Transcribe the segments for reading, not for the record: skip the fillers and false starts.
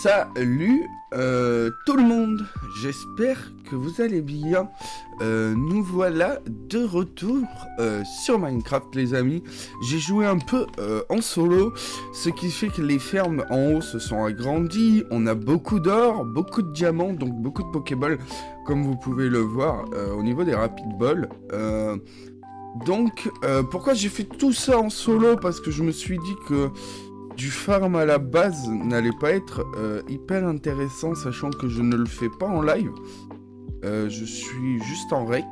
Salut tout le monde, j'espère que vous allez bien. Nous voilà de retour sur Minecraft les amis. J'ai joué un peu en solo, ce qui fait que les fermes en haut se sont agrandies. On a beaucoup d'or, beaucoup de diamants, donc beaucoup de Pokéballs comme vous pouvez le voir au niveau des Rapid Balls. Pourquoi j'ai fait tout ça en solo? Parce que je me suis dit que du farm à la base n'allait pas être hyper intéressant, sachant que je ne le fais pas en live. Je suis juste en rec.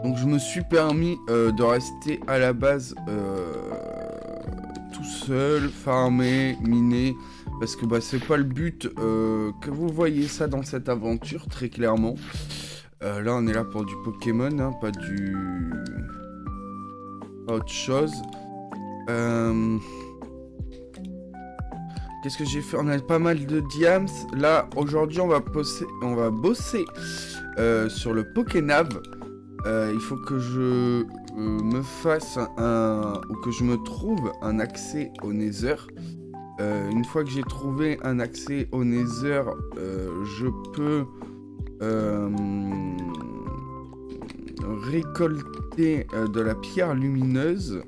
Donc je me suis permis de rester à la base tout seul, farmer, miner. Parce que c'est pas le but que vous voyez ça dans cette aventure, très clairement. Là on est là pour du Pokémon, hein, pas autre chose. Qu'est-ce que j'ai fait? On a pas mal de diams. Là, aujourd'hui, on va bosser sur le Pokénav. Il faut que je me fasse ou que je me trouve un accès au Nether. Une fois que j'ai trouvé un accès au Nether, je peux récolter de la pierre lumineuse.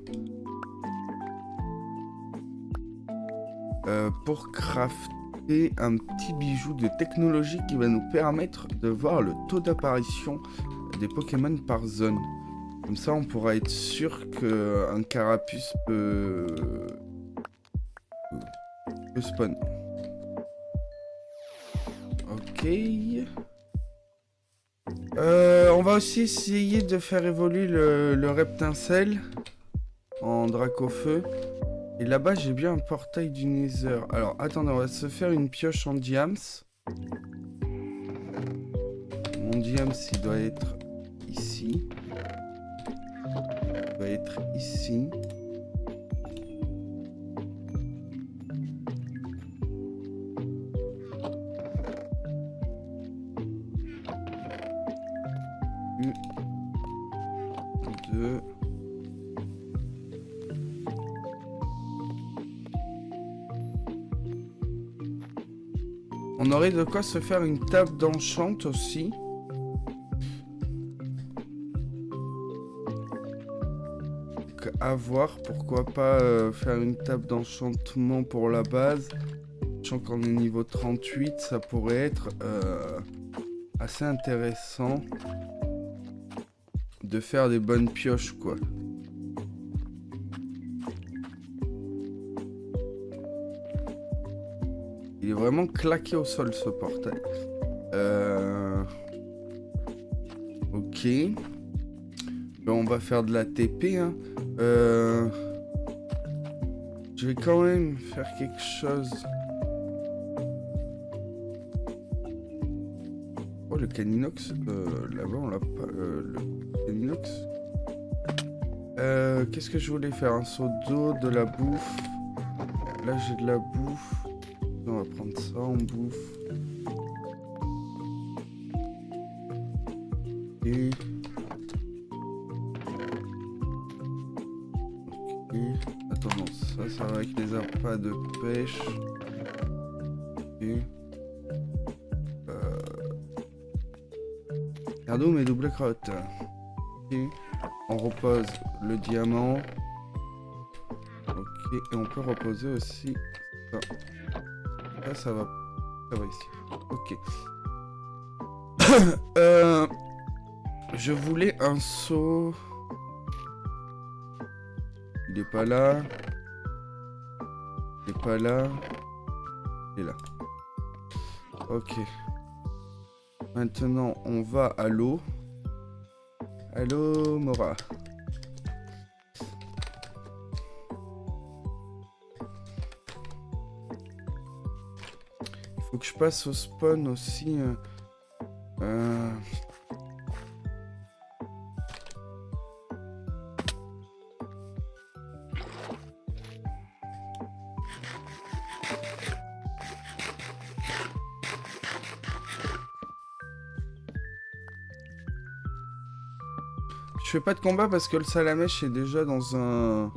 Pour crafter un petit bijou de technologie qui va nous permettre de voir le taux d'apparition des Pokémon par zone. Comme ça, on pourra être sûr qu'un carapuce peut spawn. Ok. On va aussi essayer de faire évoluer le Reptincelle en Dracofeu. Et là-bas, j'ai bien un portail du Nether. Alors, attendez, on va se faire une pioche en diams. Mon diams, il doit être ici. Il doit être ici. Deux. On aurait de quoi se faire une table d'enchant aussi. Donc, à voir, pourquoi pas faire une table d'enchantement pour la base. Sachant qu'on est niveau 38, ça pourrait être assez intéressant de faire des bonnes pioches, quoi. Il est vraiment claqué au sol, ce portail. Ok. Ben, on va faire de la TP. Hein. Je vais quand même faire quelque chose. Oh, le caninox. Là-bas, on l'a pas. Le caninox. Qu'est-ce que je voulais faire? Un seau d'eau, de la bouffe. Là, j'ai de la bouffe. On va prendre ça en bouffe. Et... Ok. Attends, non, ça va avec les appâts de pêche. Et... Regardons mes doubles crottes. Et on repose le diamant. Ok, et on peut reposer aussi ça. Là, ça va ici. Ok. Je voulais un seau. Il est pas là. Il est pas là. Il est là. Ok. Maintenant, on va à l'eau. Allô, Mora. Faut que je passe au spawn aussi. Je fais pas de combat parce que le Salamèche est déjà dans un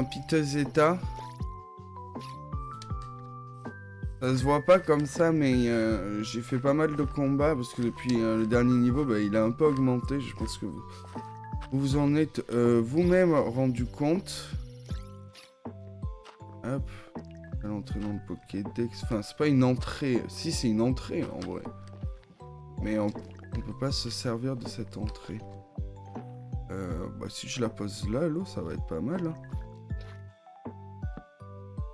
piteux état. Ça se voit pas comme ça, mais j'ai fait pas mal de combats parce que depuis le dernier niveau, bah, il a un peu augmenté. Je pense que vous vous en êtes vous-même rendu compte. Hop, l'entrée dans le Pokédex. Enfin, c'est pas une entrée. Si, c'est une entrée en vrai. Mais on peut pas se servir de cette entrée. Bah, si je la pose là, l'eau, ça va être pas mal. Hein.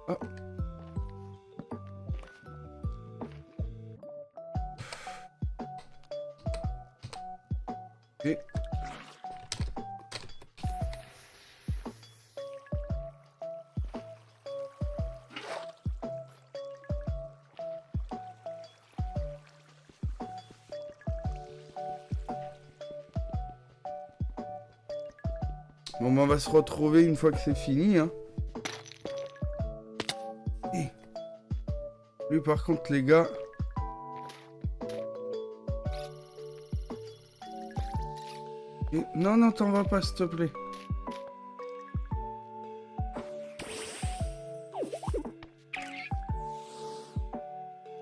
Ah. Et... Bon, bah, on va se retrouver une fois que c'est fini. Hein. Et... Lui, par contre, les gars... Et... Non, non, t'en vas pas, s'il te plaît.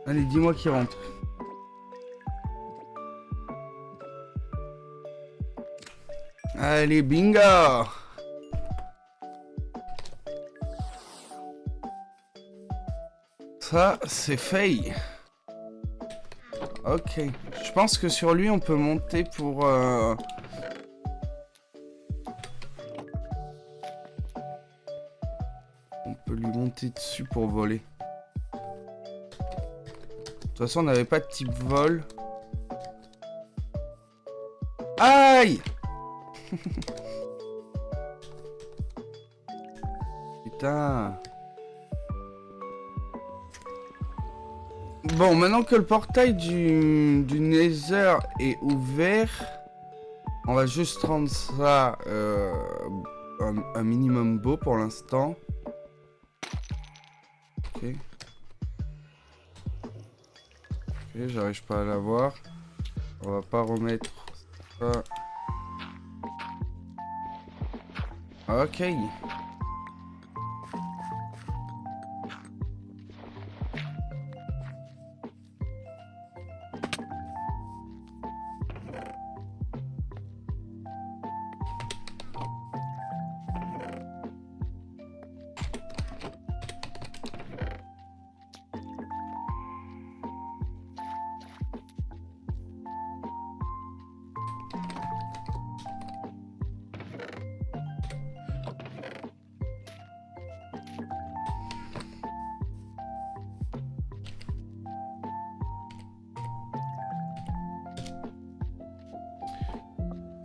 Allez, dis-moi qui rentre. Allez, bingo! Ça, c'est fait. Ok. Je pense que sur lui, on peut monter pour... On peut lui monter dessus pour voler. De toute façon, on n'avait pas de type vol. Aïe! Putain. Bon, maintenant que le portail du Nether est ouvert, on va juste rendre ça un minimum beau pour l'instant. Ok. Ok, j'arrive pas à l'avoir. On va pas remettre ça. Ok.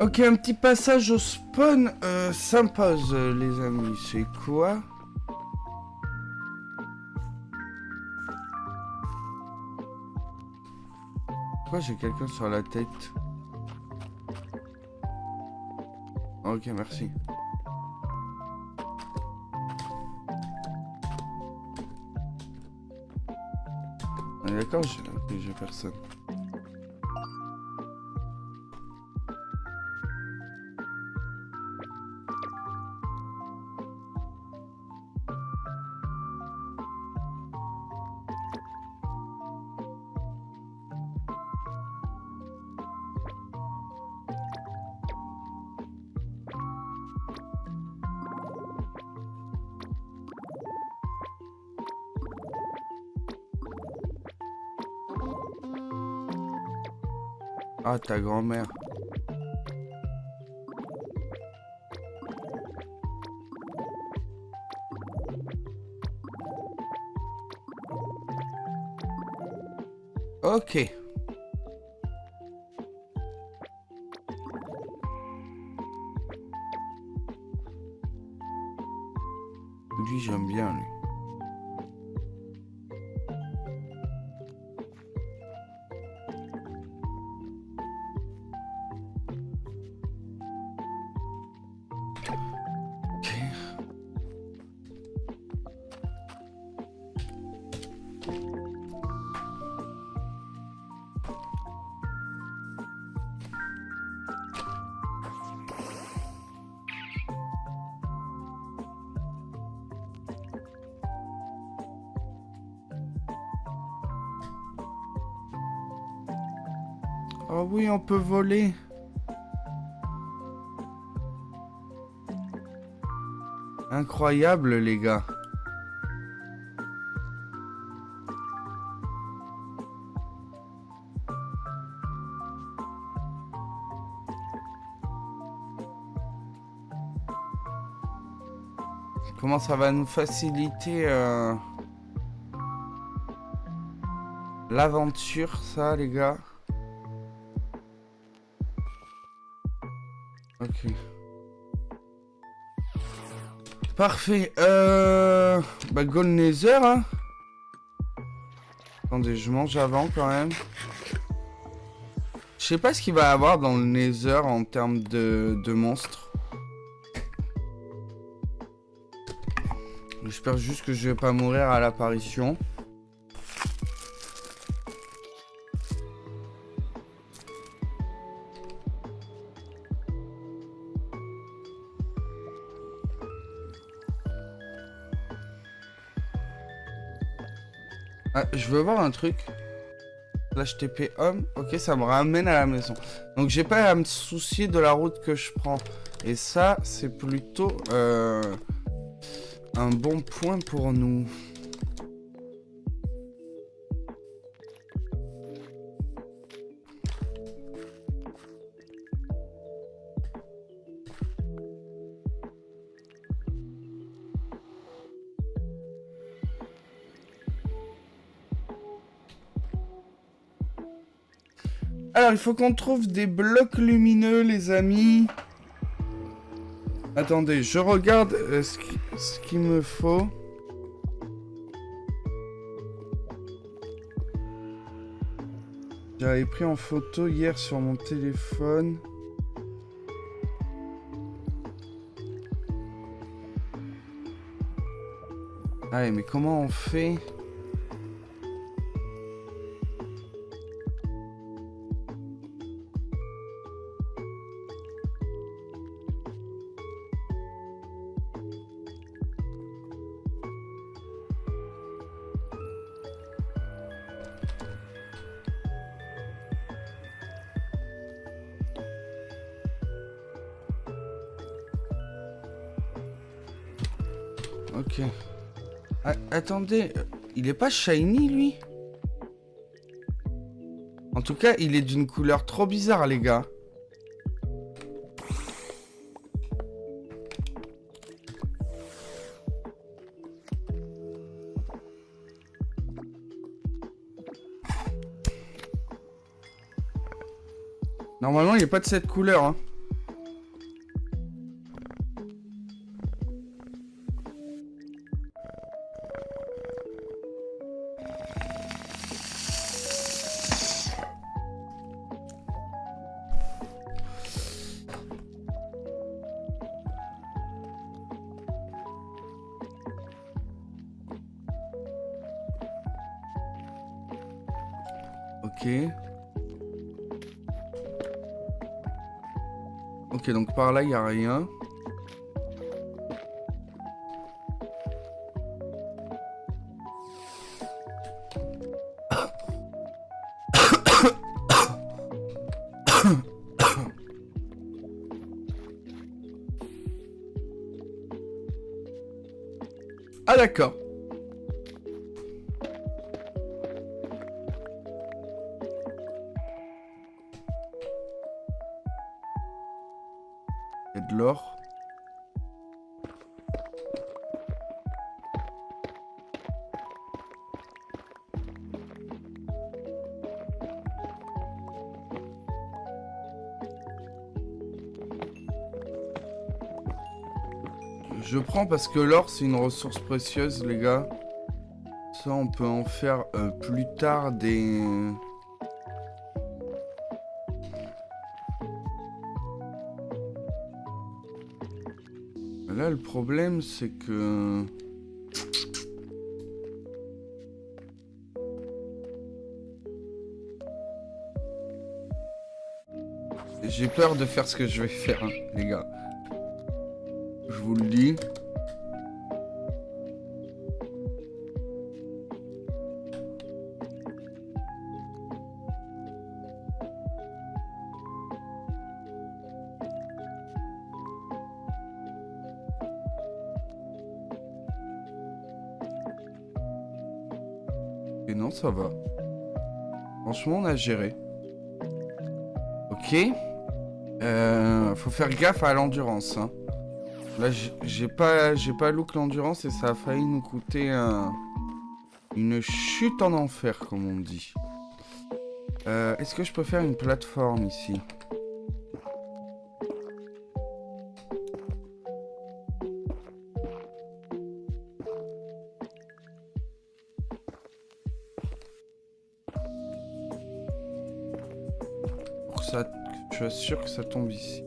Ok, un petit passage au spawn s'impose, les amis. C'est quoi? Pourquoi j'ai quelqu'un sur la tête? Ok, merci. On est d'accord, j'ai personne. Ah, ta grand-mère. Ok. Lui, j'aime bien, lui. Oh oui, on peut voler. Incroyable, les gars. Comment ça va nous faciliter l'aventure, ça, les gars. Ok. Parfait. Bah, go le Nether, hein. Attendez, je mange avant, quand même. Je sais pas ce qu'il va y avoir dans le Nether en termes de monstres. J'espère juste que je vais pas mourir à l'apparition. Ah, je veux voir un truc. L'HTP homme. Ok, ça me ramène à la maison. Donc j'ai pas à me soucier de la route que je prends. Et ça, c'est plutôt un bon point pour nous. Alors, il faut qu'on trouve des blocs lumineux, les amis. Attendez, je regarde ce qu'il me faut. J'avais pris en photo hier sur mon téléphone. Ah, mais comment on fait ? Ok. Ah, attendez, il est pas shiny, lui? En tout cas, il est d'une couleur trop bizarre, les gars. Normalement, il est pas de cette couleur, hein. Ok. Ok, donc par là, il n'y a rien. Ah d'accord. Il y a de l'or. Je prends parce que l'or, c'est une ressource précieuse, les gars. Ça, on peut en faire plus tard des... Là, le problème, c'est que... J'ai peur de faire ce que je vais faire, hein, les gars. Je vous le dis. Et non, ça va. Franchement, on a géré. Ok. Faut faire gaffe à l'endurance. Hein. Là, j'ai pas look l'endurance et ça a failli nous coûter une chute en enfer, comme on dit. Est-ce que je peux faire une plateforme ici? Pour que ça, je suis sûr que ça tombe ici.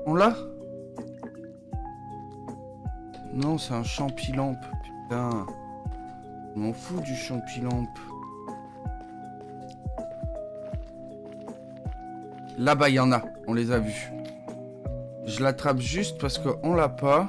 On l'a? Non, c'est un champi-lampe, putain. Je m'en fous du champi-lampe. Là-bas, il y en a. On les a vus. Je l'attrape juste parce qu'on l'a pas.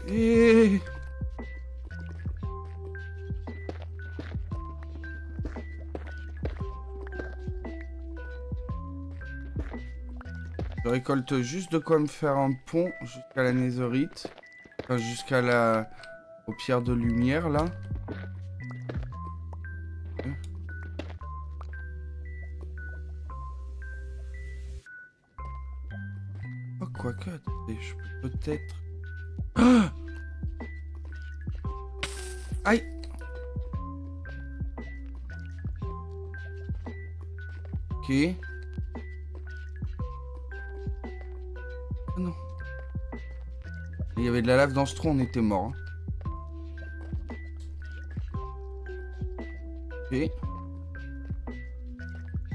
Et... je récolte juste de quoi me faire un pont jusqu'à la netherite. Enfin, jusqu'à la... aux pierres de lumière, là. Oh, quoique, attendez, je peux peut-être... Ah, aïe! Ok. Oh non. Il y avait de la lave dans ce trou, on était mort. Ok. J'ai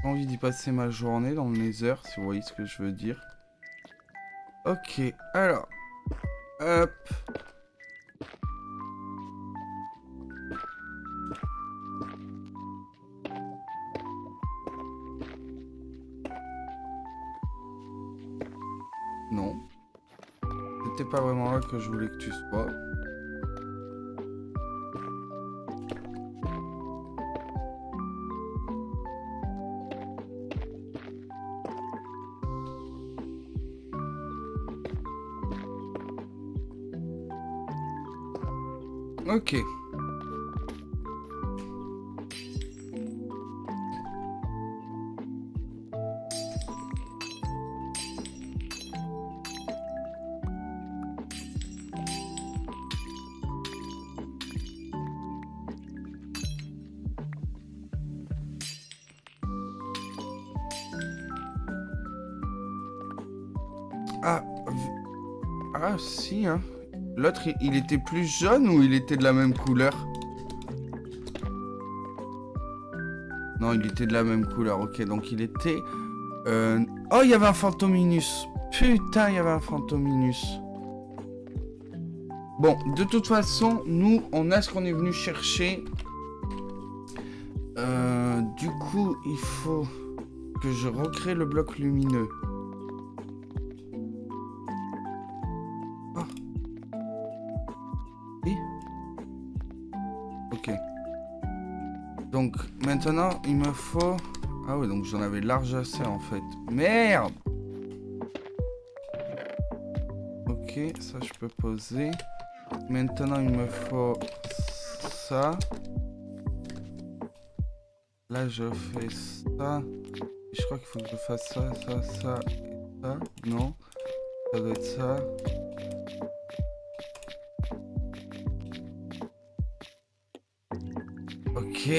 envie d'y passer ma journée dans le Nether, si vous voyez ce que je veux dire. Ok, alors. Hop. Non. C'était pas vraiment là que je voulais que tu sois. Ok. Ah, ah si, hein. L'autre, il était plus jaune ou il était de la même couleur? Non, il était de la même couleur, ok. Donc il était... Oh, il y avait un Phantominus. Putain, il y avait un Phantominus. Bon, de toute façon, nous, on a ce qu'on est venu chercher. Du coup, il faut que je recrée le bloc lumineux. Ok. Donc, maintenant, il me faut... Ah ouais, donc j'en avais large assez, en fait. Merde! Ok, ça, je peux poser. Maintenant, il me faut ça. Là, je fais ça. Et je crois qu'il faut que je fasse ça, ça, ça et ça. Non, ça doit être ça. Ok.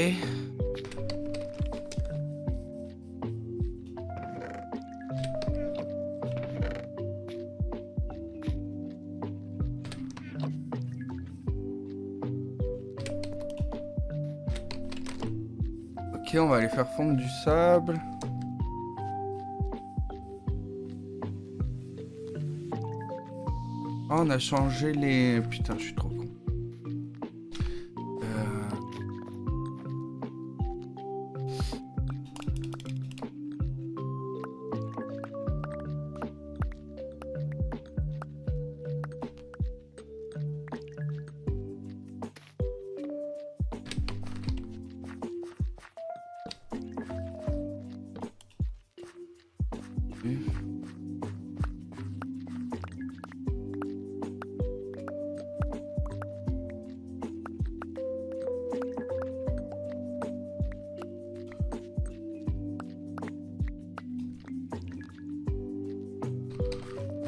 Ok, on va aller faire fondre du sable. Oh, on a changé les... Putain, je suis trop con.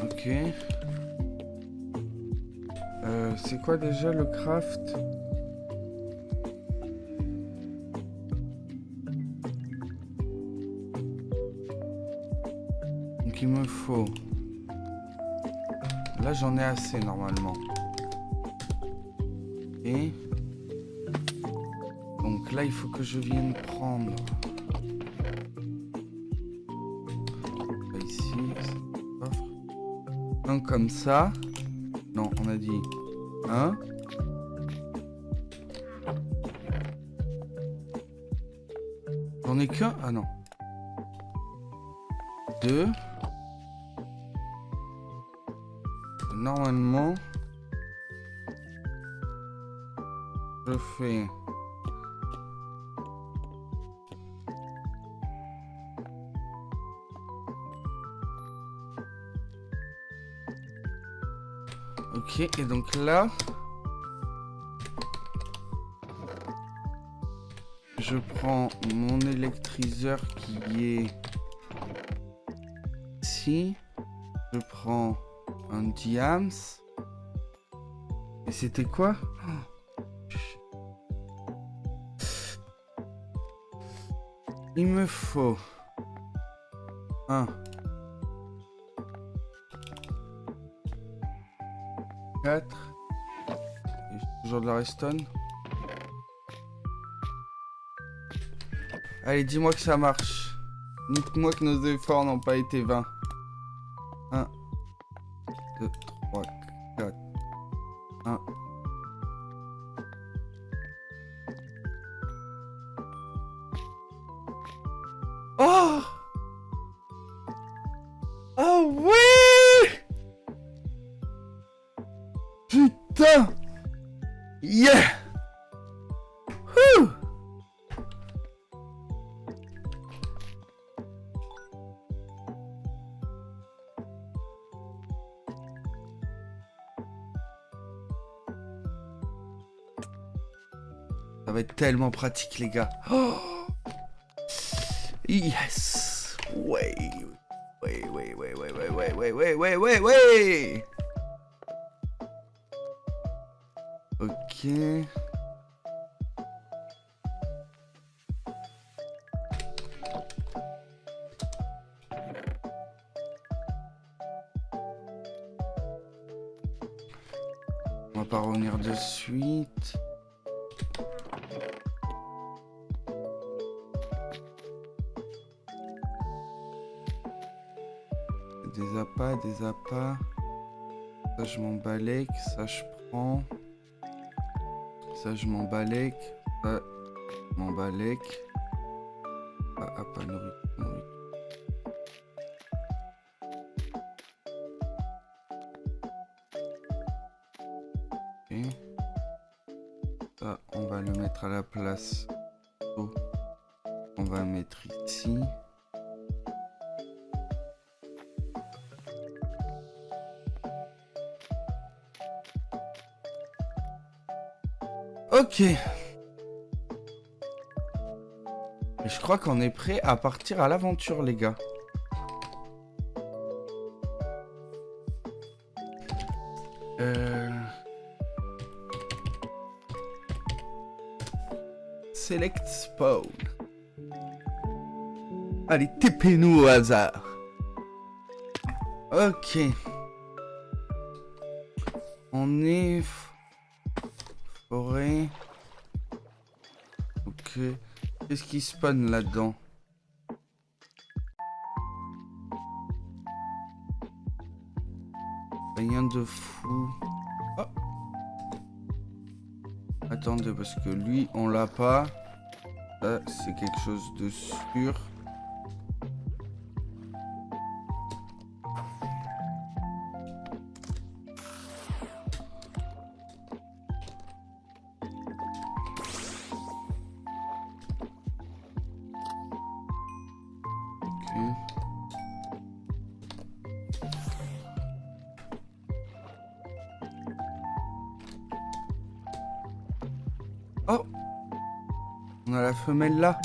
Ok. C'est quoi déjà le craft? Donc il me faut... Là j'en ai assez normalement. Et... Donc là il faut que je vienne prendre... Ici... Un comme ça. Non, on a dit... Un. J'en ai qu'un? Ah non. Deux. Normalement... Je fais... Ok, et donc là... Je prends mon électryseur qui est... ici. Je prends un diams. Et c'était quoi? Il me faut... un... 4. Et j'ai toujours de la redstone. Allez, dis-moi que ça marche. Dites-moi que nos efforts n'ont pas été vains. 1, 2, 3, 4. 1. Oh! Oh oui! Putain! Yeah! Wouh! Ça va être tellement pratique, les gars. Oh! Yes! Ouais! Ouais! Ok. On va pas revenir de suite. Des appâts. Ça, je m'en balèque. Ça, je prends. Ça, je m'en balèque. Ça, je m'en balèque. Ah, pas nourriture. Ok. Ça, on va le mettre à la place. Oh. On va mettre ici. Ok. Et je crois qu'on est prêt à partir à l'aventure, les gars. Select spawn. Allez, TP-nous au hasard. Ok. On est... forêt. Ok. Qu'est-ce qui spawn là-dedans? Rien de fou. Oh. Attendez, parce que lui, on l'a pas. Ça, c'est quelque chose de sûr. Oh, on a la femelle là.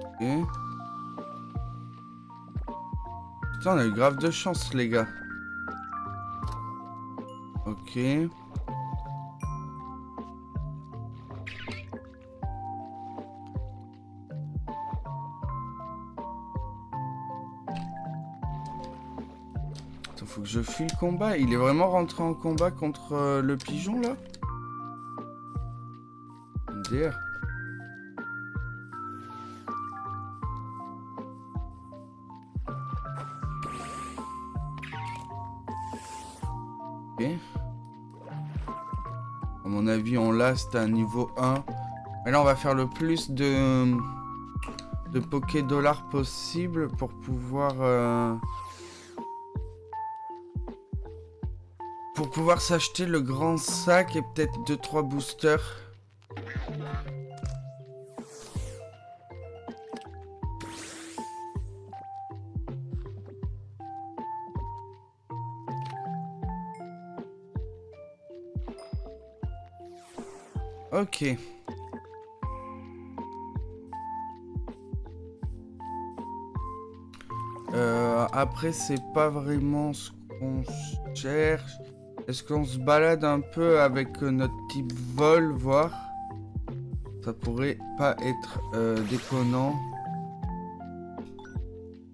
Ok. Putain, on a eu grave de chance, les gars. Ok. Faut que je fuis le combat. Il est vraiment rentré en combat contre le pigeon là? MDR. Ok. À mon avis, on l'a, c'est un niveau 1. Mais là, on va faire le plus de Poké Dollars possible pour pouvoir... Pour pouvoir s'acheter le grand sac et peut-être 2-3 boosters. Ok. Après, c'est pas vraiment ce qu'on cherche. Est-ce qu'on se balade un peu avec notre type vol, voir? Ça pourrait pas être déconnant.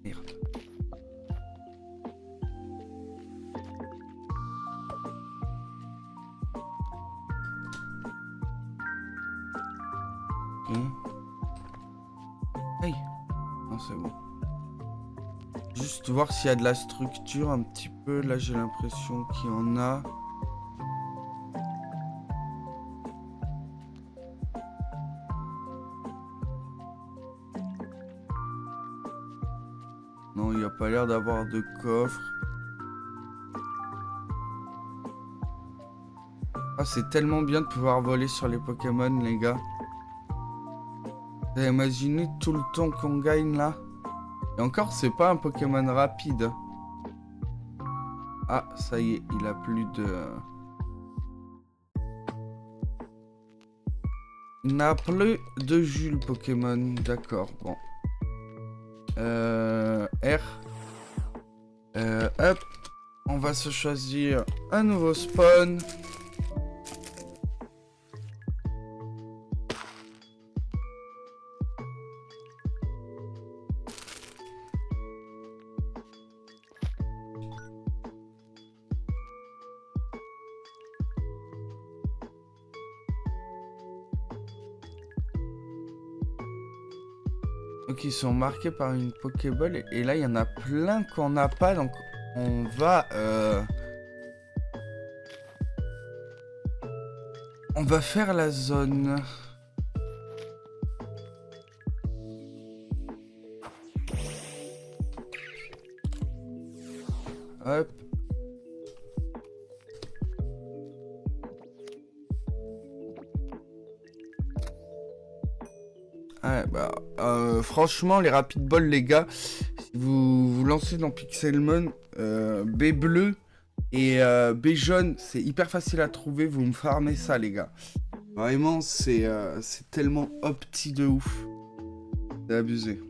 Merde. Ok. Hey. Non, c'est bon. Juste voir s'il y a de la structure un petit peu. Là, j'ai l'impression qu'il y en a. Non, il n'y a pas l'air d'avoir de coffre. Ah, c'est tellement bien de pouvoir voler sur les Pokémon, les gars. Vous avez imaginé tout le temps qu'on gagne là? Et encore, c'est pas un Pokémon rapide. Ah, ça y est, il a plus de... Il n'a plus de jus, le Pokémon. D'accord, bon. R. Hop. On va se choisir un nouveau spawn. Donc ils sont marqués par une Pokéball et là il y en a plein qu'on n'a pas, donc on va faire la zone. Hop. Ouais, bah, franchement, les Rapid Ball, les gars, si vous vous lancez dans Pixelmon, B bleu et B jaune, c'est hyper facile à trouver. Vous me farmez ça, les gars. Vraiment, c'est tellement opti de ouf. C'est abusé.